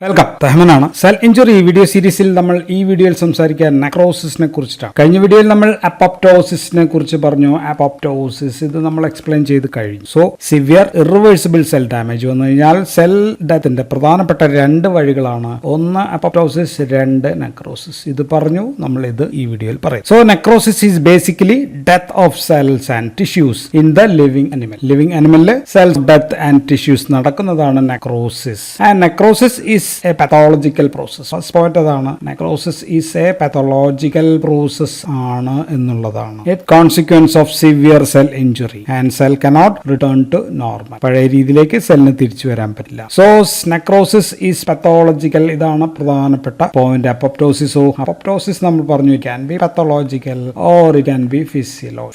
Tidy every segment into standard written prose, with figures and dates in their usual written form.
Welcome, റഹ്മാനാണ്. Cell injury video സീരീസിൽ നമ്മൾ ഈ വീഡിയോയിൽ സംസാരിക്കാൻ നെക്രോസിസിനെ കുറിച്ചിട്ടാണ്. കഴിഞ്ഞ വീഡിയോയിൽ നമ്മൾ അപ്പോപ്റ്റോസിസിനെ കുറിച്ച് പറഞ്ഞു. അപ്പോപ്റ്റോസിസ് ഇത് നമ്മൾ എക്സ്പ്ലെയിൻ ചെയ്ത് കഴിഞ്ഞു. So severe irreversible cell damage വന്നു കഴിഞ്ഞാൽ സെൽ ഡെത്തിന്റെ പ്രധാനപ്പെട്ട രണ്ട് വഴികളാണ്. ഒന്ന് അപ്പോപ്റ്റോസിസ്, രണ്ട് നെക്രോസിസ്. ഇത് പറഞ്ഞു നമ്മൾ ഇത് ഈ വീഡിയോയിൽ പറയും. So necrosis is basically death of cells and tissues in the living animal. Living അനിമലിൽ സെൽസ് ഡെത്ത് ആൻഡ് ടിഷ്യൂസ് നടക്കുന്നതാണ് necrosis. And necrosis is a pathological process. First point അതാണ്. Necrosis is a pathological process ആണ് എന്നുള്ളതാണ്. It consequence of severe cell injury and cell cannot return to normal. പഴയ രീതിയിലേക്ക് സെല്ലിന് തിരിച്ചു വരാൻ പറ്റില്ല. So necrosis is pathological. ഇതാണ് പ്രധാനപ്പെട്ട പോയിന്റ്. അപ്പോപ്റ്റോസിസ് നമ്മൾ പറഞ്ഞു can be pathological or it can be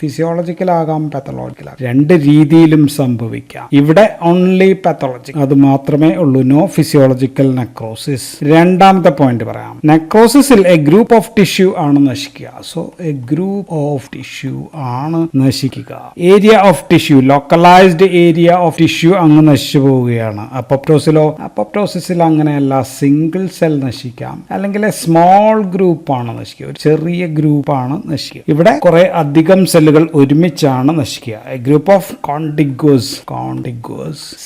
physiological ആകാം, പാത്തോളജിക്കൽ ആകാം. രണ്ട് രീതിയിലും സംഭവിക്കാം. ഇവിടെ ഓൺലി പാത്തോളജിക്കൽ, അത് മാത്രമേ ഉള്ളൂ. No physiological necrosis. രണ്ടാമത്തെ പോയിന്റ് പറയാം. നെക്രോസിസിൽ എ ഗ്രൂപ്പ് ഓഫ് ടിഷ്യൂ ആണ് നശിക്കുക. So a group of tissue ആണ് നശിക്കുക. Area of tissue, localized area of tissue അങ്ങ് നശിച്ചു പോവുകയാണ്. അപ്പോപ്റ്റോസിസിൽ അങ്ങനെയല്ല. സിംഗിൾ സെൽ നശിക്കാം, അല്ലെങ്കിൽ സ്മോൾ ഗ്രൂപ്പ് ആണ് നശിക്കുക. ഒരു ചെറിയ ഗ്രൂപ്പ് ആണ് നശിക്കുക. ഇവിടെ കുറെ അധികം സെല്ലുകൾ ഒരുമിച്ചാണ് നശിക്കുക. A group of contiguous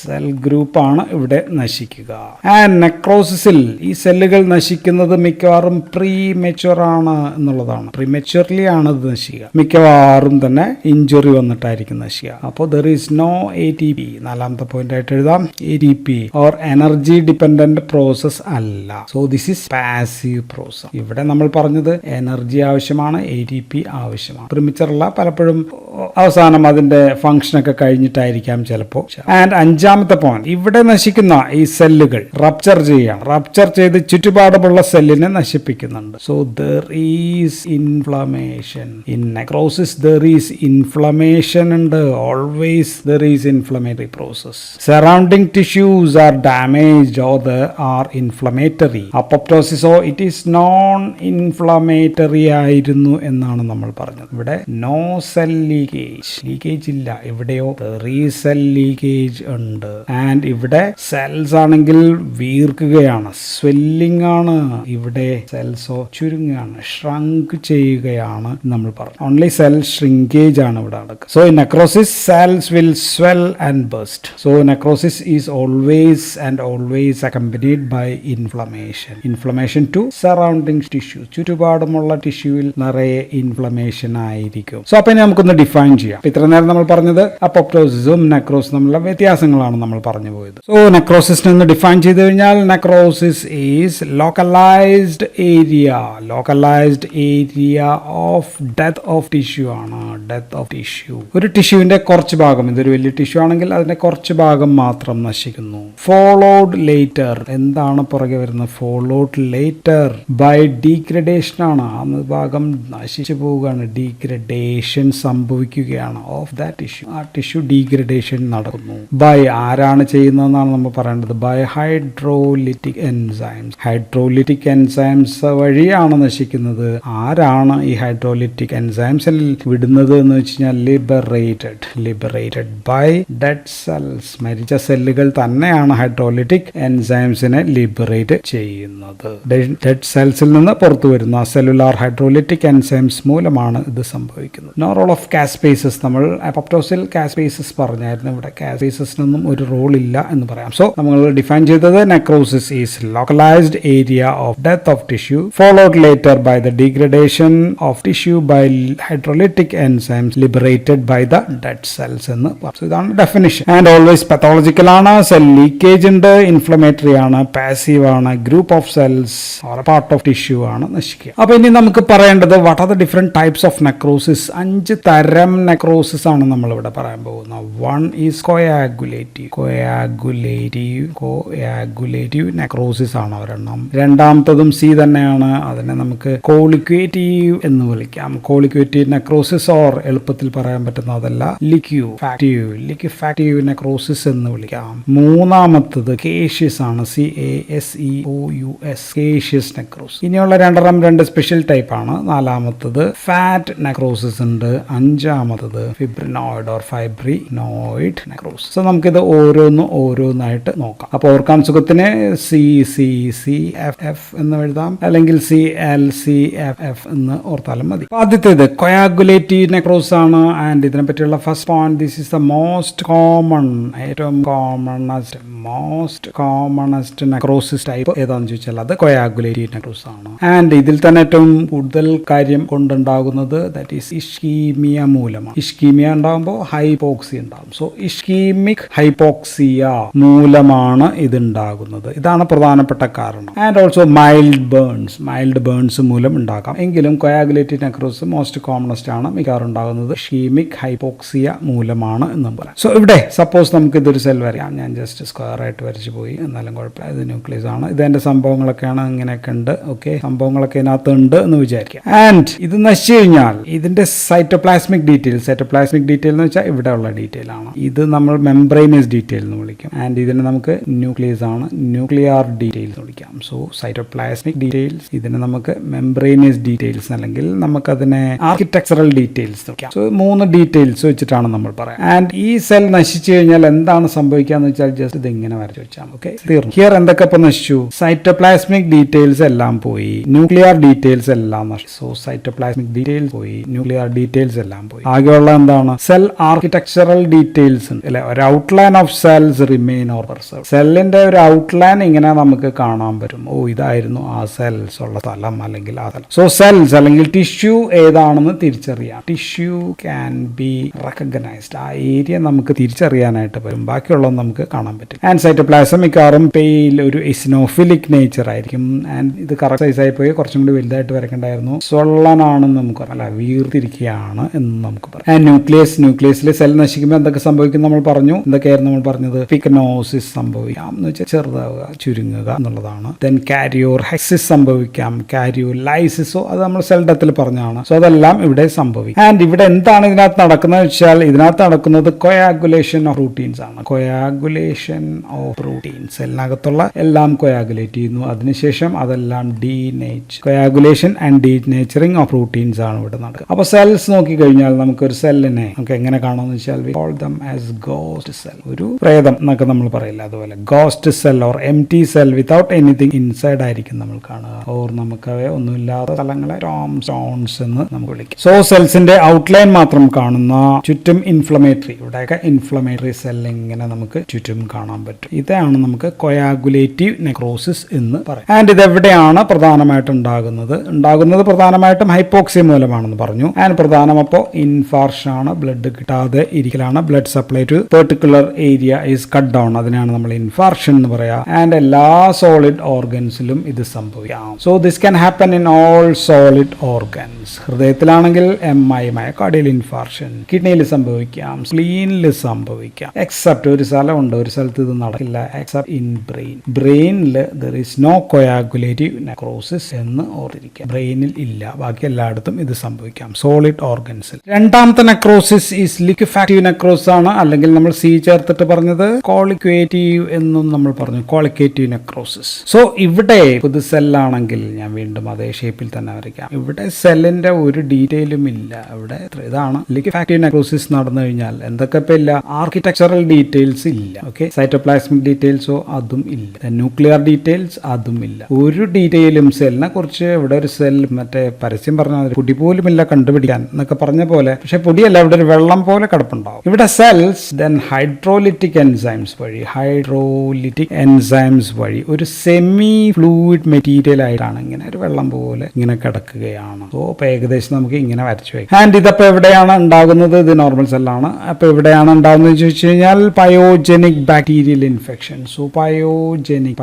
cell group ആണ് ഇവിടെ നശിക്കുക. ആൻഡ് നെക്രോസിസിൽ ഈ സെല്ലുകൾ നശിക്കുന്നത് മിക്കവാറും പ്രീമെച്വർ ആണ് എന്നുള്ളതാണ്. പ്രീമെച്വർലി ആണ് ഇത് നശിക്കുക. മിക്കവാറും തന്നെ ഇഞ്ചുറി വന്നിട്ടായിരിക്കും നശിക്കുക. അപ്പോൾ ദർ ഈസ് നോ ATP. നാലാമത്തെ പോയിന്റ് ആയിട്ട് എഴുതാം. ATP or energy dependent process അല്ല. So this is passive process. ഇവിടെ നമ്മൾ പറഞ്ഞത് എനർജി ആവശ്യമാണ്, ATP ആവശ്യമാണ്. പ്രീമെച്വർ അല്ല. പലപ്പോഴും അവസാനം അതിന്റെ ഫംഗ്ഷൻ ഒക്കെ കഴിഞ്ഞിട്ടായിരിക്കാം ചിലപ്പോൾ. ആൻഡ് അഞ്ചാമത്തെ പോയിന്റ്, ഇവിടെ നശിക്കുന്ന ഈ സെല്ലുകൾ റപ്ചർ ചെയ്ത് ചുറ്റുപാടുമുള്ള സെല്ലിനെ നശിപ്പിക്കുന്നുണ്ട്. So there is inflammation. In necrosis there is inflammation ഉണ്ട്. Always there is inflammatory process. Surrounding tissues are damaged or there are inflammatory. അപ്പോപ്റ്റോസിസോ ഇറ്റ് ഈസ് നോൺ ഇൻഫ്ലമേറ്ററി ആയിരുന്നു എന്നാണ് നമ്മൾ പറഞ്ഞത്. ഇവിടെ നോ സെൽ ലീക്കേജ് ഇല്ല. ഇവിടെയോ ദർ ഈസ് സെൽ ലീക്കേജ് ഉണ്ട്. ആൻഡ് ഇവിടെ സെൽസ് ആണെങ്കിൽ വീർക്കുകയാണ്, സ്വെല്ലിംഗ് ആണ്. ഇവിടെ സെൽസോ ചുരുങ്ങുകയാണ്, ഷ്രങ്ക് ചെയ്യുകയാണ് നമ്മൾ പറഞ്ഞു. ഓൺലി സെൽ ഷ്രിങ്കേജ് ആണ് ഇവിടെ നടക്കുക. So in necrosis cells will swell and burst. So necrosis is always accompanied by inflammation to surrounding tissue. ചുറ്റുപാടുമുള്ള ടിഷ്യൂവിൽ നിറയെ ഇൻഫ്ലമേഷൻ ആയിരിക്കും. സോ അപ്പൊ നമുക്കൊന്ന് ഡിഫൈൻ ചെയ്യാം. ഇത്ര നേരം നമ്മൾ പറഞ്ഞത് അപ്പോപ്റ്റോസിസും നെക്രോസിസും തമ്മിലുള്ള വ്യത്യാസങ്ങളാണ് നമ്മൾ പറഞ്ഞു പോയത്. സോ നെക്രോസിസിനെ ഒന്ന് ഡിഫൈൻ ചെയ്ത് കഴിഞ്ഞാൽ necrosis is localised area of death of tissue ആണ്. ഡെത്ത് ഓഫ് ടിഷ്യൂ, ഒരു ടിഷ്യൂവിന്റെ കുറച്ച് ഭാഗം, ഇതൊരു വലിയ ടിഷ്യൂ ആണെങ്കിൽ അതിന്റെ കുറച്ച് ഭാഗം മാത്രം നശിക്കുന്നു. ഫോളോഡ് ലേറ്റർ, എന്താണ് പുറകെ വരുന്നത്? ഫോളോഡ് ലേറ്റർ ബൈ ഡീഗ്രഡേഷൻ ആണ്. ആ ഭാഗം നശിച്ചു പോവുകയാണ്, ഡീഗ്രഡേഷൻ സംഭവിക്കുകയാണ് ഓഫ് ദാറ്റ് ടിഷ്യൂ. ആ ടിഷ്യൂ ഡീഗ്രഡേഷൻ നടക്കുന്നു. ബൈ ആരാണ് ചെയ്യുന്നതെന്നാണ് നമ്മൾ പറയേണ്ടത്. ബൈ ഹൈഡ്രോലിറ്റിക് എൻസൈംസ് വഴിയാണ് നശിക്കുന്നത്. ആരാണ് ഈ ഹൈഡ്രോലിറ്റിക് എൻസൈംസിൽ വിടുന്നത് എന്ന് വെച്ച് കഴിഞ്ഞാൽ ലിബറേറ്റഡ് ബൈ ഡെഡ് സെൽസ്. മരിച്ച സെല്ലുകൾ തന്നെയാണ് ഹൈഡ്രോലിറ്റിക് എൻസൈംസിനെ ലിബറേറ്റ് ചെയ്യുന്നത്. ഡെഡ് സെൽസിൽ നിന്ന് പുറത്തു വരുന്ന സെല്ലുലാർ ഹൈഡ്രോലിറ്റിക് എൻസൈംസ് മൂലമാണ് ഇത് സംഭവിക്കുന്നത്. No role of caspases. നമ്മൾ അപ്പോപ്റ്റോസിൽ കാസ്പേസസ് പറഞ്ഞായിരുന്നു. ഇവിടെ കാസ്പേസസിനൊന്നും ഒരു റോൾ ഇല്ല എന്ന് പറയാം. സോ നമ്മൾ ഡിഫൈൻ ചെയ്തത് necrosis is localized area of death of tissue followed later by the degradation of tissue by hydrolytic enzymes liberated by the dead cells എന്ന് പറഞ്ഞു. So ഇതാണ് ഡെഫിനിഷൻ. ആൻഡ് ഓൾവേസ് പാത്തോളജിക്കൽ ആണ്. Cell leakage ഉണ്ട്. Inflammatory ആണ്. Passive ആണ്. Group of cells or part of tissue ആണ് നശിക്കുക. അപ്പൊ ഇനി നമുക്ക് പറയേണ്ടത് what are the different types of necrosis. 5 തരം നെക്രോസിസ് ആണ് നമ്മൾ ഇവിടെ പറയാൻ പോകുന്നത്. വൺ ഈസ് കോയാഗുലേറ്റീവ് നെക്രോസിസ് ആണ് ഒരെണ്ണം. രണ്ടാമത്തതും സി തന്നെയാണ്. അതിനെ നമുക്ക് കോളിക്വേറ്റീവ് എന്ന് വിളിക്കാം. കോളിക്വേറ്റീവ് നെക്രോസിസ് ഓർ എളുപ്പത്തിൽ പറയാൻ പറ്റുന്ന അതല്ല, ലിക്വിഫാക്റ്റീവ് നെക്രോസിസ് എന്ന് വിളിക്കാം. മൂന്നാമത്തത് കേഷ്യസ് ആണ്. CASEOUS caseous necrosis. ഇനിയുള്ള രണ്ട് സ്പെഷ്യൽ ടൈപ്പ് ആണ്. നാലാമത്തത് ഫാറ്റ് നെക്രോസിസ് ഉണ്ട്. അഞ്ചാമത്തത് ഫിബ്രിനോയിഡ് ഓർ ഫൈബ്രിനോയിഡ് നെക്രോസിസ്. നമുക്കിത് ഓരോന്നായിട്ട് നോക്കാം. അപ്പോൾ ഓർക്കാൻ സുഖത്തിന് CCCFF എന്ന് എഴുതാം, അല്ലെങ്കിൽ CLCFF എന്ന് ഓർത്താലും മതി. ആദ്യത്തേത് കൊയാഗുലേറ്റീവ് നെക്രോസിസ് ആണ്. ആൻഡ് ഇതിനെ പറ്റിയുള്ള first point, this is the most common, ഏറ്റവും കോമണസ്റ്റ് നെക്രോസിസ് ടൈപ്പ് ഏതാണെന്ന് ചോദിച്ചാൽ അത് കൊയാഗുലേറ്റീവ് നെക്രോസിസ് ആണ്. ആൻഡ് ഇതിൽ തന്നെ ഏറ്റവും കൂടുതൽ കാര്യം കൊണ്ടുണ്ടാകുന്നത് ദാറ്റ് ഈസ് ഇഷ്കീമിയ മൂലമാണ്. ഇഷ്കീമിയ ഉണ്ടാകുമ്പോൾ ഹൈപ്പോക്സിയ ഉണ്ടാകും. സോ ഇഷ്കീമിക് ഹൈപ്പോക്സിയ മൂലമാണ് ഇത് ഉണ്ടാകുന്നത്. ഇതാണ് പ്രധാനപ്പെട്ട കാരണം. ആൻഡ് ഓൾസോ മൈൽഡ് ബേൺസ് മൂലം ഉണ്ടാകാം. എങ്കിലും കൊയാഗുലേറ്റീവ് നെക്രോസിസ് മോസ്റ്റ് കോമണസ്റ്റ് ആണ്, മിക്കവാറും ഉണ്ടാകുന്നത് ഇഷ്കീമിക് ഹൈപ്പോക്സിയ മൂലമാണ് എന്നും പറയാം. സോ ഇവിടെ സപ്പോസ് നമുക്ക് ഇതൊരു സെൽ വരയ്ക്കാം. ഞാൻ ജസ്റ്റ് സ്ക്വയർ ആയിട്ട് വരച്ചു പോയി, എന്നാലും കുഴപ്പമില്ല. ഇത് ന്യൂക്ലിയസ് ആണ്. ഇതെന്റെ സംഭവങ്ങളൊക്കെയാണ്, ഇങ്ങനെയൊക്കെ ഉണ്ട്. ഓക്കെ, സംഭവങ്ങളൊക്കെ ഇതിനകത്ത് ഉണ്ട് എന്ന് വിചാരിക്കാം. ആൻഡ് ഇത് നശിച്ചു കഴിഞ്ഞാൽ ഇതിന്റെ സൈറ്റോപ്ലാസ്മിക് ഡീറ്റെയിൽ എന്ന് വെച്ചാൽ ഇവിടെ ഉള്ള ഡീറ്റെയിൽ ആണ്. ഇത് നമ്മൾ മെംബ്രെയിനസ് ഡീറ്റെയിൽ എന്ന് വിളിക്കും. ആൻഡ് ഇതിനെ നമുക്ക് ന്യൂക്ലിയസ് ആണ്, ന്യൂക്ലിയർ ഡീറ്റെയിൽസ് എന്ന് വിളിക്കാം. സോ സൈറ്റോപ്ലാസ്മിക് ഡീറ്റെയിൽസ്, ഇതിനെ നമുക്ക് മെംബ്രെയിനസ് ഡീറ്റെയിൽസ് അല്ലെങ്കിൽ നമുക്കതിനെ ആർക്കിടെക്ചറൽ ഡീറ്റെയിൽസ് എന്ന് വിളിക്കാം. സോ 3 ഡീറ്റെയിൽസ് വെച്ചിട്ടാണ് നമ്മൾ പറയാം. ആൻഡ് ഈ സെൽ നശിച്ചു കഴിഞ്ഞാൽ എന്താണ് സംഭവിക്കുക എന്ന് വെച്ചാൽ ജസ്റ്റ് ഇത് ഇങ്ങനെ വരച്ചു വെച്ചാൽ ഓക്കെ, തീർന്നു. ഹിയർ എന്തൊക്കെ ഇപ്പൊ നശിച്ചു? സൈറ്റോപ്ലാസ്മിക് ഡീറ്റെയിൽസ് എല്ലാം പോയി, ന്യൂക്ലിയർ ഡീറ്റെയിൽസ് എല്ലാം നശിച്ചു. സോ സൈറ്റോപ്ലാസ്മിക് ഡീറ്റെയിൽസ് പോയി, ന്യൂക്ലിയർ ഡീറ്റെയിൽസ് എല്ലാം പോയി. ആകെയുള്ള എന്താണ്? സെൽ ആർക്കിടെക്ചറൽ ഡീറ്റെയിൽസ് അല്ലെ, ഒരു outline of cells remain or preserve. സെല്ലിന്റെ ഒരു ഔട്ട്ലൈൻ ഇങ്ങനെ നമുക്ക് കാണാൻ പറ്റും. ഓ, ഇതായിരുന്നു ആ സെൽസ് ഉള്ള സ്ഥലം അല്ലെങ്കിൽ ആ സ്ഥലം. സോ സെൽസ് അല്ലെങ്കിൽ ടിഷ്യൂ ഏതാണെന്ന് തിരിച്ചറിയാം. Tissue can be recognised. ആ ഏരിയ നമുക്ക് തിരിച്ചറിയാനായിട്ട് പറ്റും, ബാക്കിയുള്ളത് നമുക്ക് കാണാൻ പറ്റും. ആൻഡ് സൈറ്റോപ്ലാസം മിക്കവാറും പെയിൽ ഒരു ഇസിനോഫിലിക് നേച്ചർ ആയിരിക്കും. ആൻഡ് ഇത് കറക്റ്റ് സൈസ് ആയി പോയി, കുറച്ചും കൂടി വലുതായിട്ട് വരക്കേണ്ടായിരുന്നു. സൊള്ളനാണെന്ന് നമുക്ക് അല്ല, വീർത്തിരിക്കുകയാണ് എന്ന് നമുക്ക് പറയാം. ആൻഡ് ന്യൂക്ലിയസിൽ സെൽ നശിക്കുമ്പോൾ എന്തൊക്കെ സംഭവിക്കും നമ്മൾ പറഞ്ഞു. എന്തൊക്കെയായിരുന്നു നമ്മൾ പറഞ്ഞത്? ഫിക്കനോസിസ് സംഭവിക്കാം എന്ന് വെച്ചാൽ ചെറുതാവുക, ചുരുങ്ങുക എന്നുള്ളതാണ്. ദെൻ കാരിയോർഹെക്സിസ് സംഭവിക്കാം, കാരിയോലൈസിസോ അത് നമ്മൾ സെൽ ഡെത്തിൽ പറഞ്ഞതാണ്. സോ അതെല്ലാം ഇവിടെ സംഭവിക്കും. ആൻഡ് ഇവിടെ എന്താണ് ഇതിനകത്ത് നടക്കുന്നത് വെച്ചാൽ, ഇതിനകത്ത് നടക്കുന്നത് കൊയാഗുലേഷൻ ഓഫ് പ്രോട്ടീൻസ് ആണ്. കൊയാഗുലേഷൻ ഓഫ് പ്രോട്ടീൻസ്, സെല്ലിനകത്തുള്ള എല്ലാം കൊയാഗുലേറ്റ് ചെയ്യുന്നു. അതിനുശേഷം അതെല്ലാം കൊയാഗുലേഷൻ ആൻഡ് ഡീനേച്ചറിങ് ഓഫ് പ്രോട്ടീൻസ് ആണ് ഇവിടെ നടക്കുക. അപ്പൊ സെൽസ് നോക്കി കഴിഞ്ഞാൽ നമുക്കൊരു സെല്ലിനെ നമുക്ക് എങ്ങനെ കാണാമെന്ന് വെച്ചാൽ we call them as ghost cell. ഒരു പ്രേതം എന്നൊക്കെ നമ്മൾ പറയില്ല, അതുപോലെ ghost cell or empty cell without anything inside ആയിരിക്കും നമ്മൾ കാണുക. ഓർ നമുക്ക് ഒന്നുമില്ലാത്ത സ്ഥലങ്ങളെ സ്റ്റോൺസ് എന്ന് നമുക്ക് വിളിക്കും. സോ സെൽസിന്റെ ഔട്ട്ലൈൻ മാത്രം കാണുന്ന, ചുറ്റും ഇൻഫ്ലമേറ്ററി, ഇവിടെയൊക്കെ ഇൻഫ്ലമേറ്ററി സെൽ ഇങ്ങനെ നമുക്ക് ചുറ്റും കാണാൻ പറ്റും. ഇതാണ് നമുക്ക് കൊയാഗുലേറ്റീവ് നെക്രോസിസ് എന്ന് പറയും. ആൻഡ് ഇത് എവിടെയാണ് പ്രധാനമായിട്ടും ഉണ്ടാകുന്നത് പ്രധാനമായിട്ടും ഹൈപ്പോക്സിയ മൂലമാണെന്ന് പറഞ്ഞു. ആൻഡ് പ്രധാനം അപ്പോൾ ഇൻഫാർഷൻ ആണ്, ബ്ലഡ് കിട്ടാതെ ഇരിക്കലാണ്. Blood supply to particular area is cut down, അതിനാണ് നമ്മൾ ഇൻഫാർഷൻ എന്ന് പറയാ. ആൻഡ് എല്ലാ സോളിഡ് ഓർഗൻസിലും ഇത് സംഭവിക്കാം. So this can happen in all solid organs. ഹൃദയത്തിലാണെങ്കിൽ മയോകാർഡിയൽ ഇൻഫാർഷൻ, കിഡ്നിയിൽ സംഭവിക്കാം, സ്പ്ലീനിൽ സംഭവിക്കാം. എക്സെപ്റ്റ് ഒരു സ്ഥലമുണ്ട്, ഒരു സ്ഥലത്ത് ഇത് നടക്കില്ല, എക്സെപ്റ്റ് ഇൻ ബ്രെയിനിൽ ദർ ഈസ് നോ കൊയാഗുലേറ്റീവ് നെക്രോസിസ് എന്ന് ഓർത്തിരിക്കുക. ബ്രെയിനിൽ ഇല്ല, ബാക്കി എല്ലായിടത്തും ഇത് സംഭവിക്കാം സോളിഡ് ഓർഗൻസിൽ. രണ്ടാമത്തെ നെക്രോസിസ് ഈസ് ലിക്വിഫാക്റ്റീവ് നെക്രോസിസ് ആണ്, അല്ലെങ്കിൽ നമ്മൾ സി ചേർത്തിട്ട് പറഞ്ഞത് കോളിക്വേറ്റീവ് എന്നും നമ്മൾ പറഞ്ഞു, കോളിക്വേറ്റീവ് നെക്രോസിസ്. സോ ഇവിടെ പുതു സെല്ലാണെങ്കിൽ ഞാൻ വീണ്ടും അതേ ഷേപ്പിൽ തന്നെ വരയ്ക്കാം. ഇവിടെ സെല്ലിന്റെ ഒരു ഡീറ്റെയിലും ഇല്ല. ഇവിടെ ഇതാണ് ലിക്വിഫാക്റ്റീവ് നെക്രോസിസ് നടന്നു കഴിഞ്ഞാൽ എന്തൊക്കെ ഇപ്പൊ ഇല്ല? ആർക്കിടെക്ചറൽ ഡീറ്റെയിൽസ് ഇല്ല, ഓക്കെ, സൈറ്റോപ്ലാസ്മിക് ഡീറ്റെയിൽസോ അതും ഇല്ല, ന്യൂക്ലിയർ ഡീറ്റെയിൽസ് അതും ഇല്ല, ഒരു ഡീറ്റെയിലും സെല്ലിനെ കുറിച്ച്. ഇവിടെ ഒരു സെൽ മറ്റേ പരസ്യം പറഞ്ഞാൽ പൊടി പോലും ഇല്ല കണ്ടുപിടിക്കാൻ എന്നൊക്കെ പറഞ്ഞ പോലെ, പക്ഷെ പൊടിയല്ല, ഇവിടെ ഒരു വെള്ളം പോലെ കിടപ്പുണ്ടാവും. ഇവിടെ സെൽസ് ദെൻ ഹൈഡ്രോലിറ്റിക് എൻസൈംസ് വഴി ഒരു സെമി ഫ്ലൂയിഡ് മെറ്റീരിയൽ ആയിട്ടാണ് ഇങ്ങനെ ഒരു വെള്ളം പോലെ ഇങ്ങനെ കിടക്കുകയാണ്. സോ അപ്പൊ ഏകദേശം നമുക്ക് ഇങ്ങനെ വരച്ചു വയ്ക്കാം. ആൻഡ് ഇതപ്പോ എവിടെയാണ് ഉണ്ടാകുന്നത്? ഇത് നോർമൽ സെല്ലാണ്. അപ്പൊ എവിടെയാണ് ഉണ്ടാകുന്നത് ചോദിച്ചു കഴിഞ്ഞാൽ pyogenic bacterial infection. So pyogenic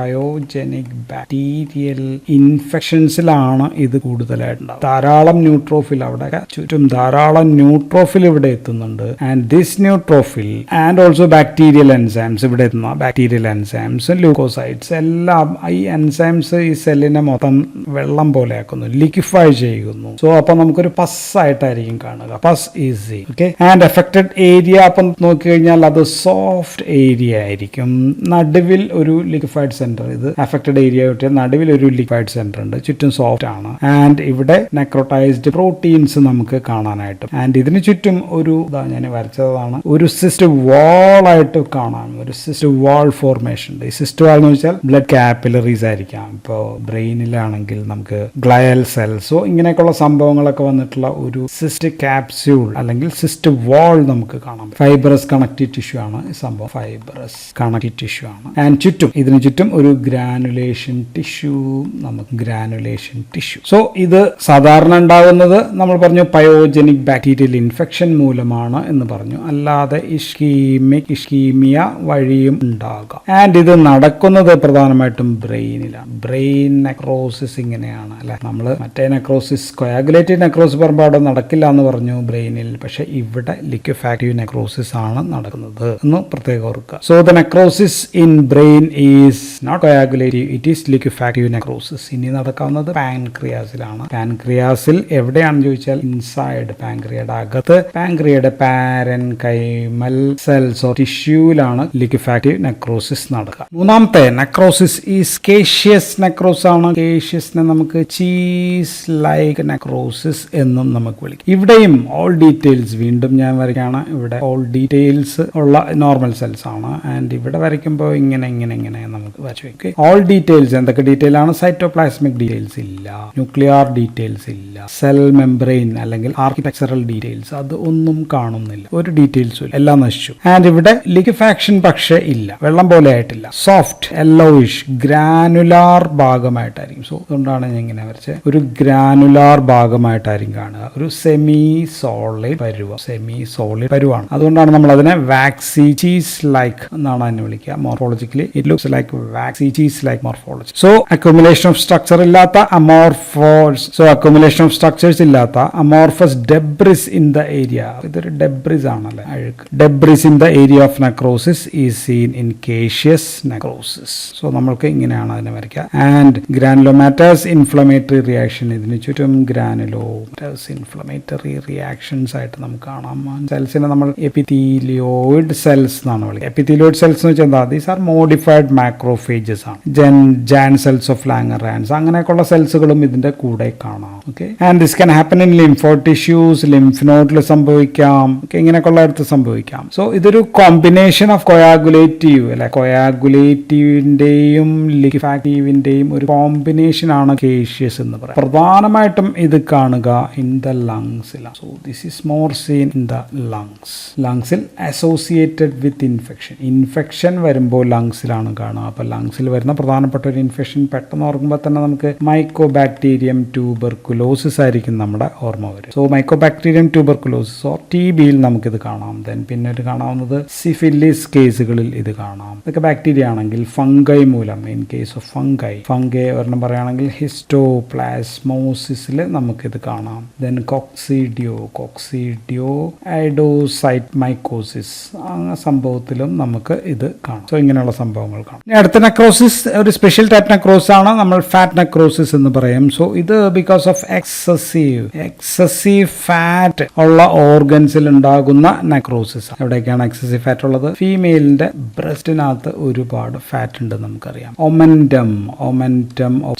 bacterial ഇൻഫെക്ഷൻസിലാണ് ഇത് കൂടുതലായിട്ടുണ്ടാവും. ധാരാളം ന്യൂട്രോഫിൽ, അവിടെ ചുറ്റും ധാരാളം ന്യൂട്രോഫിൽ ഇവിടെ എത്തുന്നുണ്ട്. And this neutrophil and also bacterial enzymes, ഇവിടെ എത്തുന്ന ബാക്ടീരിയൽ എൻസൈംസ്, ല്യൂക്കോസൈഡ്സ് എല്ലാം, ഈ എൻസൈംസ് ഈ സെല്ലിനെ മൊത്തം വെള്ളം പോലെ ആക്കുന്നു, ലിക്വിഫൈ ചെയ്യുന്നു. സോ അപ്പൊ നമുക്കൊരു പസ് ആയിട്ടായിരിക്കും കാണുക, pus easy, okay. And affected area അപ്പം നോക്കിക്കഴിഞ്ഞാൽ അത് സോഫ്റ്റ് ഏരിയ ആയിരിക്കും. നടുവിൽ ഒരു ലിക്വിഫൈഡ് സെന്റർ, ഇത് എഫക്റ്റഡ് ഏരിയ കിട്ടിയ നടുവിൽ ഒരു ലിക്വിഫൈഡ് സെന്റർ ഉണ്ട്, ചുറ്റും സോഫ്റ്റ് ആണ്. ആൻഡ് ഇവിടെ നെക്രോട്ടൈസ്ഡ് പ്രോട്ടീൻസ് നമുക്ക് കാണാനായിട്ട്. ആൻഡ് ഇതിന് ചുറ്റും ഒരു ഞാൻ വരച്ചതാണ്, ഒരു സിസ്റ്റ് വാൾ ആയിട്ട് കാണാം, ഒരു സിസ്റ്റ് വാൾ ഫോർമേഷൻ ഉണ്ട്. ഈ സിസ്റ്റ് വാൾ എന്ന് വെച്ചാൽ ബ്ലഡ് കാപ്പിലറീസ് ആയിരിക്കാം. ഇപ്പോൾ ബ്രെയിനിലാണെങ്കിൽ നമുക്ക് ഗ്ലയൽ സെൽസോ ഇങ്ങനെയൊക്കെയുള്ള സംഭവങ്ങളൊക്കെ വന്നിട്ടുള്ള ഒരു സിസ്റ്റ് ക്യാപ്സ്യൂൾ അല്ലെങ്കിൽ സിസ്റ്റ് വാൾ നമുക്ക് കാണാം. ഫൈബറസ് കണക്റ്റീവ് ടിഷ്യൂ ആണ് ഈ സംഭവം. ഫൈബറസ് കണക്റ്റീവ് ടിഷ്യൂ ആണ്. ആൻഡ് ഇതിനു ചുറ്റും ഒരു ഗ്രാനുലേഷൻ ടിഷ്യൂ. സോ ഇത് സാധാരണ ഉണ്ടാകുന്നത് നമ്മൾ പറഞ്ഞു പയോജനിക് ബാക്ടീരിയൽ ഇൻഫെക്ഷൻ മൂലമാണ് എന്ന് പറഞ്ഞു. അല്ലാതെ ഇഷ്കീമിയ വഴിയും ഉണ്ടാകാം. ആൻഡ് ഇത് നടക്കുന്നത് പ്രധാനമായിട്ടും ബ്രെയിനിലാണ്. ബ്രെയിൻ നെക്രോസിസ് ഇങ്ങനെയാണ് അല്ലെ. നമ്മൾ മറ്റേ നെക്രോസിസ് കൊയാഗുലേറ്റീവ് നെക്രോസിസ് പറയുമ്പോൾ അവിടെ നടക്കില്ല എന്ന് പറഞ്ഞു ബ്രെയിനിൽ. പക്ഷെ ഇവിടെ ലിക്വിഫാക്റ്റീവ് നെക്രോസിസ് ആണ് നടക്കുന്നത് എന്ന് പ്രത്യേകം ഓർക്കുക. So the necrosis in brain is not coagulative, it is liquefactive necrosis. ഇനി നടക്കാവുന്നത് പാൻക്രിയാസിലാണ്. പാൻക്രിയാസിൽ എവിടെയാണെന്ന് ചോദിച്ചാൽ ഇൻസൈഡ് പാൻക്രിയയുടെ അകത്ത് പാൻക്രിയയുടെ പാരൻകൈമൽ സെൽസ് ഓർ ടിഷ്യൂലാണ് ലിക്വിഫാക്റ്റീവ് നെക്രോസിസ് നടക്കുക. മൂന്നാമത്തെ നെക്രോസിസ് ഈസ് കേഷ്യസ് നെക്രോസ് ആണ്. കേഷ്യസിനെ നമുക്ക് ചീസ് ലൈക്ക് നെക്രോസിസ് എന്നും നമുക്ക് വിളിക്കും. ഇവിടെയും ഓൾ ഡീറ്റെയിൽസ് വീണ്ടും ഞാൻ വരയ്ക്കാണ്. ഇവിടെ ഓൾ ഡീറ്റെയിൽസ് ഉള്ള നോർമൽ സെൽസ് ആണ്. ആൻഡ് ഇവിടെ വരയ്ക്കുമ്പോൾ ഇങ്ങനെ നമുക്ക് വരച്ചു വെക്കും. ഓൾ ഡീറ്റെയിൽസ് എന്തൊക്കെ ഡീറ്റെയിൽ ആണ്? സൈറ്റോപ്ലാസ്മിക് ഡീറ്റെയിൽസ് ഇല്ല, ന്യൂക്ലിയർ ഡീറ്റെയിൽസ് ഇല്ല, സെൽ മെംബ്രെയിൻ അല്ലെങ്കിൽ ആർക്കിടെക്ചറൽ ഡീറ്റെയിൽസ് അത് ഒന്നും കാണുന്നില്ല. ഒരു ഡീറ്റെയിൽസും ഇല്ല, എല്ലാം നശിച്ചു. ആൻഡ് ഇവിടെ ലിക്വിഫാക്ഷൻ പക്ഷേ ഇല്ല, വെള്ളം പോലെ ആയിട്ടില്ല. സോഫ്റ്റ് യെല്ലോയിഷ് ഗ്രാനുലാർ ഭാഗമായിട്ടായിരിക്കും. സോ അതുകൊണ്ടാണ് ഞാൻ ഇങ്ങനെ വരച്ചത്. ഒരു ഗ്രാനുലാർ ഭാഗമായിട്ടായിരിക്കും കാണുക. ഒരു സെമി സോളിഡ് പരുവാണ്. അതുകൊണ്ടാണ് നമ്മൾ അതിനെ വാക്സി ചീസ് ലൈക്ക് എന്നാണ് അതിനെ വിളിക്കുക. Morphologically it looks like waxy cheese like morphology. So accumulation of structures ഇല്ലാത്ത amorphous debris in the area. ഇതൊരു ഡെബ്രിസ് ആണല്ലേ, അഴുക്ക്. Debris in the area of necrosis is seen in caseous necrosis. So നമ്മൾക്ക് ഇങ്ങനെയാണ് അതിനെ വരയ്ക്കുക. And granulomatous inflammatory reaction. ഇതിന് ചുറ്റും ഗ്രാനുലോമാറ്റേഴ്സ് ഇൻഫ്ലമേറ്ററി റിയാക്ഷൻസ് ആയിട്ട് നമുക്ക് കാണാം. സെൽസിനെ നമ്മൾ എപ്പിത്തീലിയോയിഡ് സെൽസ് എന്നാണ് വിളിക്കുക. എപ്പിത്തീലിയോയിഡ് സെൽസ് എന്ന് വെച്ചാൽ എന്താ? ദീസ് ആർ മോഡിഫൈഡ് മാക്രോഫേജസ് ആണ്. ജാൻ സെൽസ് ഓഫ് ലാംഗറാൻസ് അങ്ങനെയൊക്കെയുള്ള സെൽസുകളും ഇതിന്റെ കൂടെ കാണാം. Okay. And this can happen in lympho tissues, lymph നോഡിൽ സംഭവിക്കാം. ഇങ്ങനെയൊക്കെയുള്ള അടുത്ത് സംഭവിക്കാം. സോ ഇതൊരു കോമ്പിനേഷൻ ഓഫ് കൊയാഗുലേറ്റീവ് അല്ലെ, കൊയാഗുലേറ്റീവിന്റെയും ലിക്വിഫാക്റ്റീവിന്റെയും ഒരു കോമ്പിനേഷൻ ആണ് കേഷ്യസ് എന്ന് പറയുന്നത്. പ്രധാനമായിട്ടും ഇത് കാണുക ഇൻ ദ ലങ്സിലാണ്. So this is more seen in the ലങ്സിൽ അസോസിയേറ്റഡ് വിത്ത് ഇൻഫെക്ഷൻ വരുമ്പോൾ ലങ്സിലാണ് കാണുക. അപ്പൊ ലങ്സിൽ വരുന്ന പ്രധാനപ്പെട്ട ഒരു ഇൻഫെക്ഷൻ പെട്ടെന്ന് ഓർക്കുമ്പോൾ തന്നെ നമുക്ക് മൈക്കോബാക്ടീരിയം ട്യൂബർകുലോസിസ് ആയിരിക്കും നമ്മുടെ ഓർമ്മ വരും. സോ മൈക്കോബാക്ടീരിയം ട്യൂബർകുലോസിസ് ഓർ TB-യിൽ നമുക്കിത് കാണാം. പിന്നെ ഒരു കാണാവുന്നത് സിഫിലിസ് കേസുകളിൽ ഇത് കാണാം. ഇതൊക്കെ ബാക്ടീരിയ ആണെങ്കിൽ ഫംഗൈ മൂലം, ഇൻ കേസ് ഓഫ് ഫംഗൈ ഒരെണ്ണം പറയുകയാണെങ്കിൽ ഹിസ്റ്റോപ്ലാസ്മോസിസിൽ നമുക്കിത് കാണാം. ദെൻ കോക്സിഡിയോ ഐഡോസൈറ്റ് മൈക്കോസിസ് ആ സംഭവത്തിലും നമുക്ക് ഇത് കാണാം. സോ ഇങ്ങനെയുള്ള സംഭവങ്ങൾ കാണാം. അടുത്ത നെക്രോസിസ് ഒരു സ്പെഷ്യൽ ടൈപ്പ് നെക്രോസിസ് ആണ്, നമ്മൾ ഫാറ്റ് നെക്രോസിസ് എന്ന് പറയും. സോ ഇത് ബിക്കോസ് ഓഫ് എക്സസീവ് ഫാറ്റ് ഉള്ള ഓർഗൻസിൽ ഉണ്ടാകുന്ന നെക്രോസിസ്. എവിടെയൊക്കെയാണ് എക്സസീവ് ഫാറ്റ് ഉള്ളത്? ഫീമെയിലിന്റെ ബ്രസ്റ്റിനകത്ത് ഒരുപാട് ഫാറ്റ് ഉണ്ട് നമുക്കറിയാം. ഒമന്റം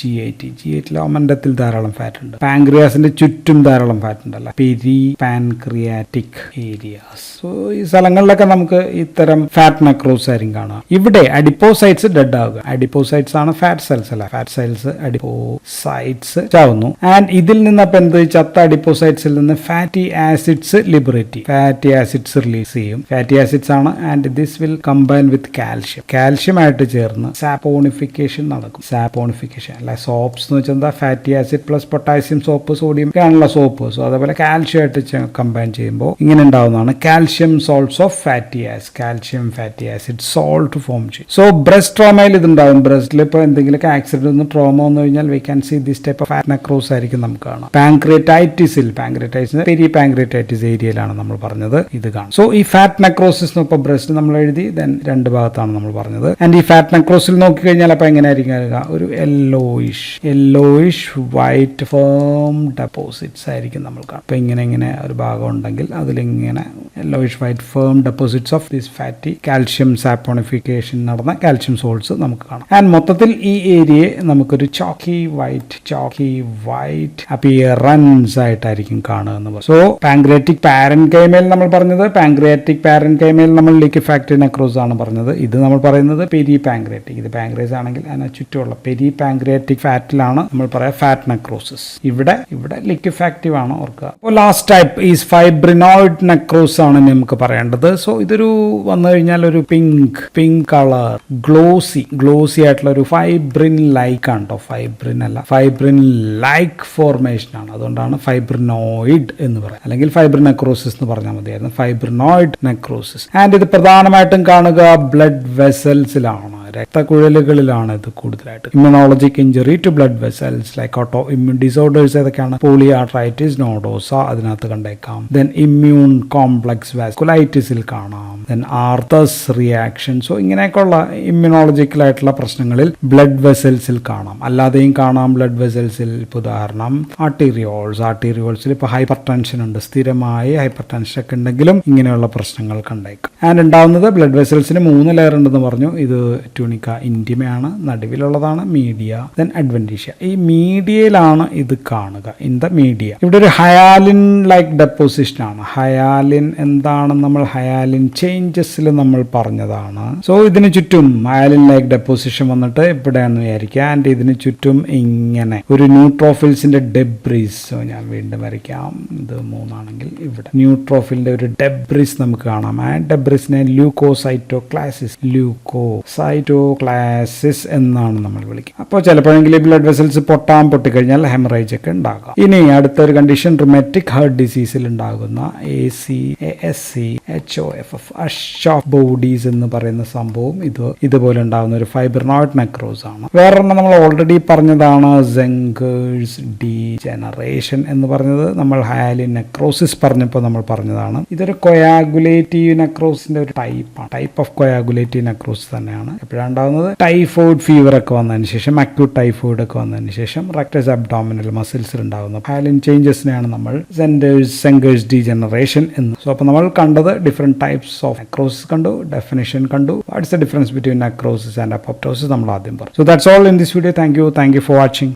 G8 ഒമന്റത്തിൽ ധാരാളം ഫാറ്റ് ഉണ്ട്. പാൻക്രിയാസിന്റെ ചുറ്റും ധാരാളം ഫാറ്റ് ഉണ്ടല്ലോ, പെരി പാൻക്രിയാറ്റിക് ഏരിയാസ്. സോ ഈ സ്ഥലങ്ങളിലൊക്കെ നമുക്ക് ഇത്തരം ഫാറ്റ് നെക്രോസ് ആയിരിക്കും കാണുക. ഇവിടെ അഡിപ്പോസൈറ്റ്സ് ഡെഡ് ആവുക. അഡിപ്പോസൈറ്റ്സ് ആണ് ഫാറ്റ് സെൽസ് അല്ല. ഫാറ്റ് സെൽസ് അഡിപ്പോസൈറ്റ്സ് ചാവുന്നു. ആൻഡ് ഇതിൽ നിന്ന് അപ്പം എന്ത്, ചത്ത അഡിപ്പോസൈറ്റ്സിൽ നിന്ന് ഫാറ്റി ആസിഡ്സ് ലിബറേറ്റ് ചെയ്യും, ഫാറ്റി ആസിഡ്സ് റിലീസ് ചെയ്യും. ഫാറ്റി ആസിഡ്സ് ആണ്. And this will combine with calcium ആയിട്ട് ചേർന്ന് സാപ്പോണിഫിക്കേഷൻ നടക്കും. സാപ്പോണിഫിക്കേഷൻ അല്ല, സോപ്സ് എന്ന് വെച്ചാൽ എന്താ? Fatty acid plus potassium soap, sodium ഒക്കെയാണല്ലോ സോപ്പ്. സോ അതേപോലെ കാൽഷ്യം ആയിട്ട് കമ്പൈൻ ചെയ്യുമ്പോൾ ഇങ്ങനെ ഉണ്ടാവുന്നതാണ് calcium salts of fatty acid. Calcium fatty acid salt form ചെയ്യും. സോ ബ്രസ്റ്റ് ട്രോമയിൽ ഇതുണ്ടാവും. ബ്രസ്റ്റിൽ ഇപ്പോൾ എന്തെങ്കിലുമൊക്കെ ആക്സിഡന്റ് ഒന്ന് ട്രോമ വന്നു കഴിഞ്ഞാൽ we can see this type of fat necrosis ആയിരിക്കും നമുക്ക് കാണാം. പാൻക്രിയറ്റൈറ്റിസ് പെരി പാൻക്രിയറ്റൈറ്റിസ് ഏരിയയിലാണ് നമ്മൾ പറഞ്ഞത് ഇത് കാണാം. സോ ഈ ഫാറ്റ് നെക്രോസിസ് ഇപ്പോൾ ബ്രസ്റ്റ് നമ്മൾ എഴുതി, ദെൻ രണ്ട് ഭാഗത്താണ് നമ്മൾ പറഞ്ഞത്. ആൻഡ് ഈ ഫാറ്റ് നെക്രോസിൽ നോക്കിക്കഴിഞ്ഞാൽ അപ്പോൾ എങ്ങനെയായിരിക്കും ഒരു യെല്ലോയിഷ് വൈറ്റ് ഫേം ഡെപ്പോസിറ്റ്സ് ആയിരിക്കും നമ്മൾ കാണാം. അപ്പോൾ ഇങ്ങനെ ഒരു ഭാഗം ഉണ്ടെങ്കിൽ അതിലിങ്ങനെ yellowish white firm deposits of this fatty calcium saponification നടന്ന കാൽഷ്യം സോൾട്സ് നമുക്ക് കാണാം. ആൻഡ് മൊത്തത്തിൽ ഈ ഏരിയയെ നമുക്കൊരു ചോക്കി വൈറ്റ് അപ്പിയറൻസ് ആയിട്ടായിരിക്കും കാണുക എന്ന് പറയും. സോ പാൻക്രിയാറ്റിക് പാരൻകൈമയിൽ നമ്മൾ പറഞ്ഞത്, പാൻക്രിയാറ്റിക് പാരൻകൈമയിൽ നമ്മൾ ലിക്വിഫാക്റ്റീവ് നെക്രോസ് ആണ് പറഞ്ഞത്. ഇത് നമ്മൾ പറയുന്നത് പെരി പാങ്ക്രിയാറ്റിക്, ഇത് പാങ്ക്രിയസ് ആണെങ്കിൽ അതിനെ ചുറ്റുമുള്ള പെരി പാങ്ക്രിയാറ്റിക് ഫാറ്റിലാണ് നമ്മൾ പറയാം ഫാറ്റ് നെക്രോസിസ്. ഇവിടെ ലിക്വിഫാക്റ്റീവ് ആണ് ഓർക്കുക. അപ്പോൾ ലാസ്റ്റ് ടൈപ്പ് ഈസ് ഫൈബ്രിനോയിഡ് നെക്രോസിസ് ആണ് നമുക്ക് പറയേണ്ടത്. സോ ഇതൊരു വന്നു കഴിഞ്ഞാൽ ഒരു പിങ്ക് കളർ ഗ്ലോസി ആയിട്ടുള്ള ഒരു ഫൈബ്രിൻ ലൈക്ക് ആണ് കേട്ടോ. ഫൈബ്രിൻ ലൈക്ക് ഫോർമേഷൻ ആണ്. അതുകൊണ്ടാണ് ഫൈബ്രിനോയിഡ് എന്ന് പറയുന്നത്, അല്ലെങ്കിൽ ഫൈബ്രിൻ നെക്രോസിസ് എന്ന് പറഞ്ഞാൽ മതിയായിരുന്നു, ഫൈബ്രിനോയിഡ് നെക്രോസിസ്. ആൻഡ് ഇത് പ്രധാനമായിട്ടും കാണുക ബ്ലഡ് വെസൽസിലാണ്, രക്തക്കുഴലുകളിലാണ് ഇത് കൂടുതലായിട്ട്. Immunologic injury to blood vessels like auto immune disorders ഏതൊക്കെയാണ്? പോളിയാർട്രൈറ്റിസ് നോഡോസ അതിനകത്ത് കണ്ടേക്കാം. ദെൻ ഇമ്മ്യൂൺ കോംപ്ലക്സ് വാസ്കുലൈറ്റിസിൽ കാണാം. Then ആർത്തസ് reaction. സോ ഇങ്ങനെയൊക്കെയുള്ള ഇമ്മ്യൂണോളജിക്കലായിട്ടുള്ള പ്രശ്നങ്ങളിൽ ബ്ലഡ് വെസൽസിൽ കാണാം. അല്ലാതെയും കാണാം ബ്ലഡ് വെസൽസിൽ. ഇപ്പോൾ ഉദാഹരണം ആർട്ടീരിയോൾസിൽ ഇപ്പോൾ ഹൈപ്പർ ടെൻഷൻ ഉണ്ട്, സ്ഥിരമായി ഹൈപ്പർ ടെൻഷൻ ഒക്കെ ഉണ്ടെങ്കിലും ഇങ്ങനെയുള്ള പ്രശ്നങ്ങൾ കണ്ടേക്കാം. ആൻഡ് ഉണ്ടാവുന്നത് ബ്ലഡ് വെസൽസിന് 3 ലെയർ ഉണ്ടെന്ന് പറഞ്ഞു. ഇത് ട്യൂണിക്ക ഇന്റിമയാണ്, നടുവിലുള്ളതാണ് മീഡിയ, ദെൻ അഡ്വെന്റീഷ്യ. ഈ മീഡിയയിലാണ് ഇത് കാണുക, ഇൻ ദ മീഡിയ. ഇവിടെ ഒരു ഹയാലിൻ ലൈക്ക് ഡെപ്പോസിഷൻ ആണ്. ഹയാലിൻ എന്താണെന്ന് നമ്മൾ ഹയാലിൻ ചേഞ്ചസിൽ നമ്മൾ പറഞ്ഞതാണ്. സോ ഇതിന് ചുറ്റും ഹയാലിൻ ലൈക്ക് ഡെപ്പോസിഷൻ വന്നിട്ട് ഇവിടെയാണെന്ന് വിചാരിക്കുക. ആൻഡ് ഇതിന് ചുറ്റും ഇങ്ങനെ ഒരു ന്യൂട്രോഫിൽസിന്റെ ഡെബ്രീസ്. സോ ഞാൻ വീണ്ടും വരയ്ക്കാം. ഇത് 3 ആണെങ്കിൽ ഇവിടെ ന്യൂട്രോഫിലിന്റെ ഒരു ഡെബ്രീസ് നമുക്ക് കാണാം. ആ ഡെബ്രീസിനെ ല്യൂക്കോസൈറ്റോക്ലാസിസ് എന്നാണ് നമ്മൾ വിളിക്കുക. അപ്പോൾ ചിലപ്പോഴെങ്കിലും ബ്ലഡ് വെസൽസ് പൊട്ടിക്കഴിഞ്ഞാൽ ഹെമറേജ് ഒക്കെ ഉണ്ടാകാം. ഇനി അടുത്തൊരു കണ്ടീഷൻ റുമാറ്റിക് ഹാർട്ട് ഡിസീസിൽ ഉണ്ടാകുന്ന ACASCHOFF അഷ് ഓഫ് ബോഡീസ് എന്ന് പറയുന്ന സംഭവം ഇതുപോലെ ഉണ്ടാകുന്ന ഒരു ഫൈബ്രിനോയിഡ് നെക്രോസ് ആണ്. വേറൊരെണ്ണം നമ്മൾ ഓൾറെഡി പറഞ്ഞതാണ് സെങ്കേഴ്സ് ഡീജനറേഷൻ എന്ന് പറഞ്ഞത് നമ്മൾ ഹയാലിൻ നെക്രോസിസ് പറഞ്ഞപ്പോൾ നമ്മൾ പറഞ്ഞതാണ്. ഇതൊരു കൊയാഗുലേറ്റീവ് നെക്രോസിന്റെ ഒരു ടൈപ്പ് ഓഫ് കൊയാഗുലേറ്റീവ് നെക്രോസ് തന്നെയാണ്. എപ്പോഴാണ് ഉണ്ടാകുന്നത്? ടൈഫോയിഡ് ഫീവർ ഒക്കെ വന്നതിന് ശേഷം, അക്യൂട്ട് ടൈഫോയിഡ് ഒക്കെ വന്നതിന് ശേഷം റെക്ടസ് അബ്ഡോമിനൽ മസിൽസിൽ ഉണ്ടാകുന്ന ഹയാലിൻ ചേഞ്ചസിനെയാണ് നമ്മൾ സെങ്കേഴ്സ് ഡീജനറേഷൻ എന്ന്. സോ അപ്പോൾ നമ്മൾ കണ്ടത് ഡിഫറെന്റ് ടൈപ്സ് ഓഫ് നെക്രോസിസ് കണ്ടു, ഡെഫിനിഷൻ കണ്ടു, what's the difference between necrosis and apoptosis നമ്മൾ ആദ്യം പറഞ്ഞു. So that's all in this video. Thank you for watching.